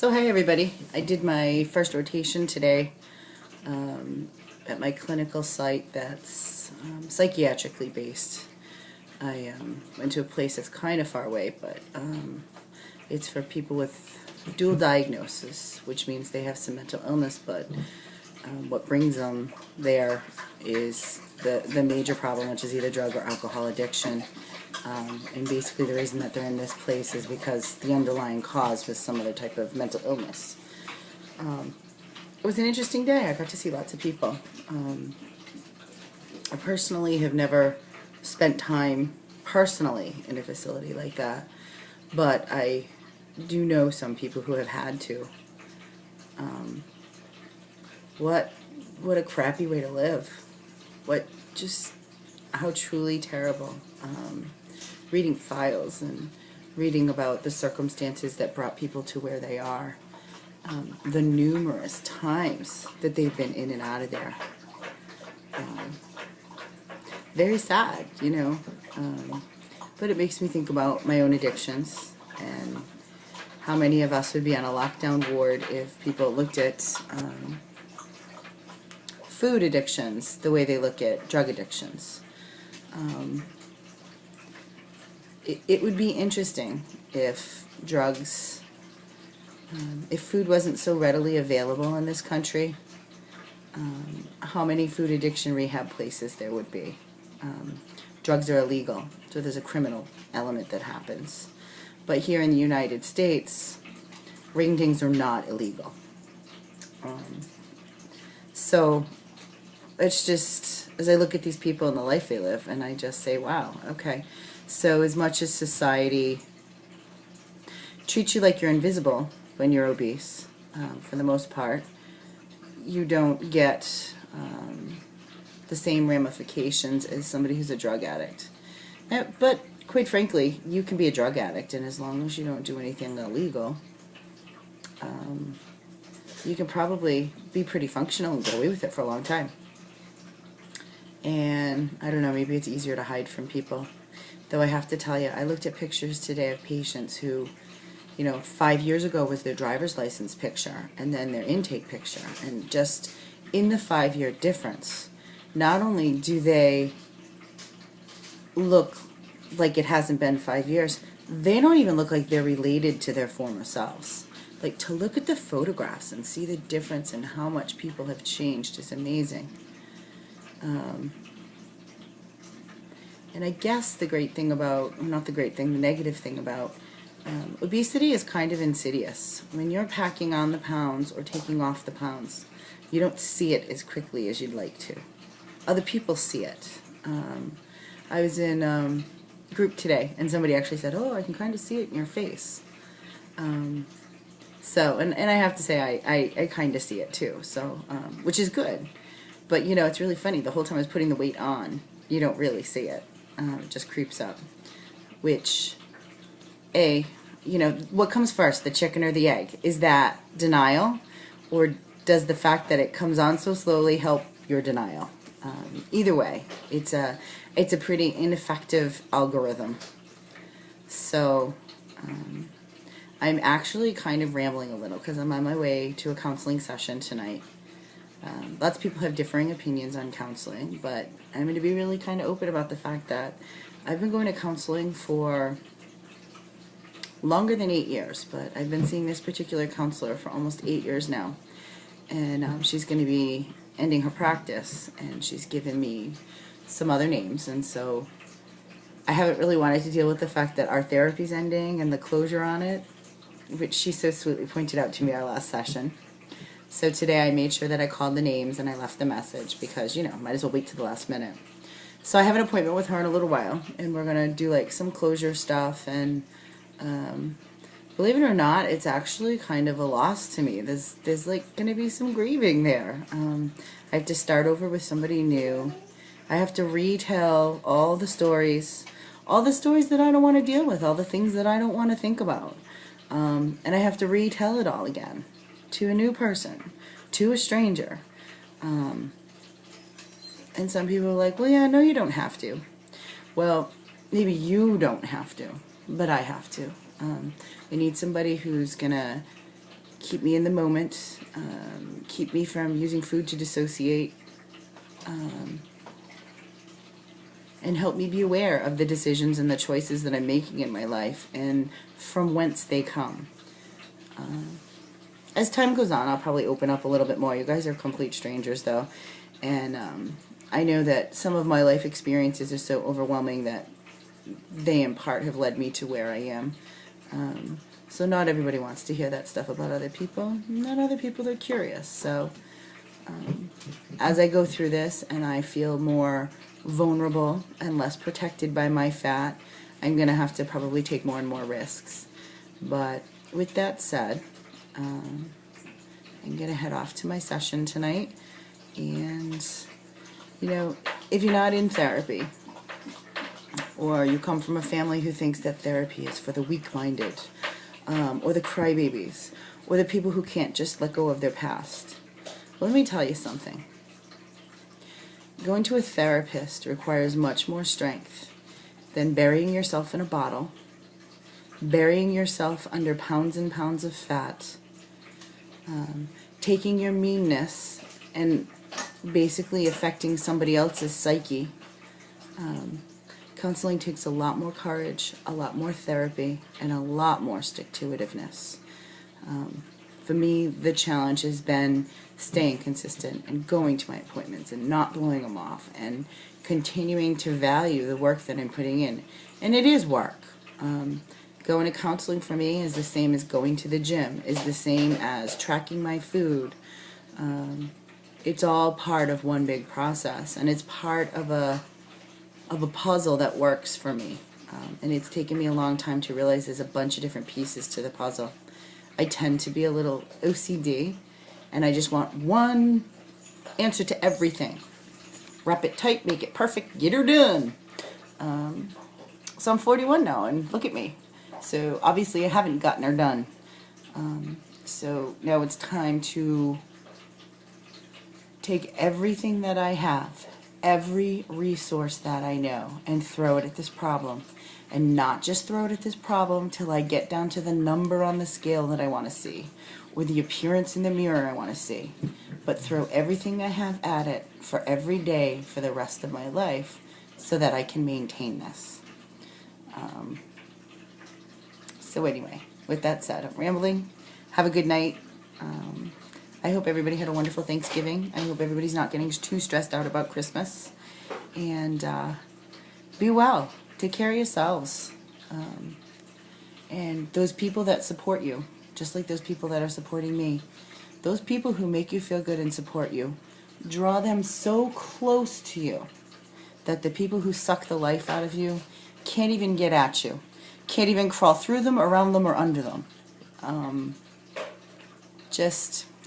So hi everybody, I did my first rotation today at my clinical site that's psychiatrically based. I went to a place that's kind of far away, but it's for people with dual diagnosis, which means they have some mental illness, but what brings them there is the major problem, which is either drug or alcohol addiction. And basically the reason that they're in this place is because the underlying cause was some other type of mental illness. It was an interesting day. I got to see lots of people. I personally have never spent time personally in a facility like that, but I do know some people who have had to. What a crappy way to live. How truly terrible. Reading files and reading about the circumstances that brought people to where they are. The numerous times that they've been in and out of there. Very sad, you know. But it makes me think about my own addictions and how many of us would be on a lockdown ward if people looked at food addictions the way they look at drug addictions. It would be interesting if if food wasn't so readily available in this country, how many food addiction rehab places there would be. Drugs are illegal, so there's a criminal element that happens. But here in the United States, ring-dings are not illegal. So it's just, as I look at these people and the life they live, and I just say, wow, okay. So as much as society treats you like you're invisible when you're obese, for the most part, you don't get the same ramifications as somebody who's a drug addict. But quite frankly, you can be a drug addict, and as long as you don't do anything illegal, you can probably be pretty functional and get away with it for a long time. And I don't know, maybe it's easier to hide from people. Though I have to tell you, I looked at pictures today of patients who, 5 years ago was their driver's license picture and then their intake picture. And just in the 5-year difference, not only do they look like it hasn't been 5 years, they don't even look like they're related to their former selves. Like, to look at the photographs and see the difference in how much people have changed is amazing. And I guess the great thing about, not the great thing, the negative thing about obesity is kind of insidious. When you're packing on the pounds or taking off the pounds, you don't see it as quickly as you'd like to. Other people see it. I was in a group today, and somebody actually said, oh, I can kind of see it in your face. And I have to say, I kind of see it too, so which is good. But, it's really funny. The whole time I was putting the weight on, you don't really see it. It just creeps up. Which, what comes first, the chicken or the egg? Is that denial? Or does the fact that it comes on so slowly help your denial? Either way, it's a pretty ineffective algorithm. So, I'm actually kind of rambling a little because I'm on my way to a counseling session tonight. Lots of people have differing opinions on counseling, but I'm going to be really kind of open about the fact that I've been going to counseling for longer than 8 years, but I've been seeing this particular counselor for almost 8 years now. And she's going to be ending her practice, and she's given me some other names, and so I haven't really wanted to deal with the fact that our therapy's ending and the closure on it, which she so sweetly pointed out to me our last session. So today I made sure that I called the names and I left the message because, might as well wait to the last minute. So I have an appointment with her in a little while, and we're going to do like some closure stuff, and believe it or not, it's actually kind of a loss to me. There's like going to be some grieving there. I have to start over with somebody new. I have to retell all the stories that I don't want to deal with, all the things that I don't want to think about. And I have to retell it all again to a new person, to a stranger. And some people are like, well, yeah, no, you don't have to. Well, maybe you don't have to, but I have to. I need somebody who's going to keep me in the moment, keep me from using food to dissociate, and help me be aware of the decisions and the choices that I'm making in my life and from whence they come. As time goes on, I'll probably open up a little bit more. You guys are complete strangers, though, and I know that some of my life experiences are so overwhelming that they, in part, have led me to where I am. So not everybody wants to hear that stuff about other people. Not other people are curious. So as I go through this and I feel more vulnerable and less protected by my fat, I'm going to have to probably take more and more risks. But with that said, I'm going to head off to my session tonight. And, you know, if you're not in therapy, or you come from a family who thinks that therapy is for the weak-minded, or the crybabies, or the people who can't just let go of their past, well, let me tell you something. Going to a therapist requires much more strength than burying yourself in a bottle, burying yourself under pounds and pounds of fat, taking your meanness and basically affecting somebody else's psyche. Counseling takes a lot more courage, a lot more therapy, and a lot more stick-to-itiveness. For me, the challenge has been staying consistent and going to my appointments and not blowing them off and continuing to value the work that I'm putting in. And it is work. Going to counseling for me is the same as going to the gym, is the same as tracking my food. It's all part of one big process, and it's part of a puzzle that works for me. And it's taken me a long time to realize there's a bunch of different pieces to the puzzle. I tend to be a little OCD, and I just want one answer to everything. Wrap it tight, make it perfect, get her done. So I'm 41 now, and look at me. So obviously I haven't gotten her done. So now it's time to take everything that I have, every resource that I know, and throw it at this problem. And not just throw it at this problem till I get down to the number on the scale that I want to see, or the appearance in the mirror I want to see, but throw everything I have at it for every day for the rest of my life so that I can maintain this. So anyway, with that said, I'm rambling. Have a good night. I hope everybody had a wonderful Thanksgiving. I hope everybody's not getting too stressed out about Christmas. And be well. Take care of yourselves. And those people that support you, just like those people that are supporting me, those people who make you feel good and support you, draw them so close to you that the people who suck the life out of you can't even get at you, can't even crawl through them, around them, or under them.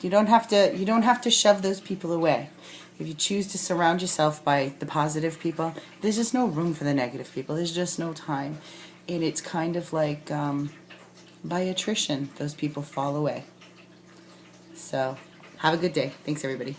You don't have to shove those people away. If you choose to surround yourself by the positive people, there's just no room for the negative people. There's just no time. And it's kind of like by attrition, those people fall away. So have a good day. Thanks, everybody.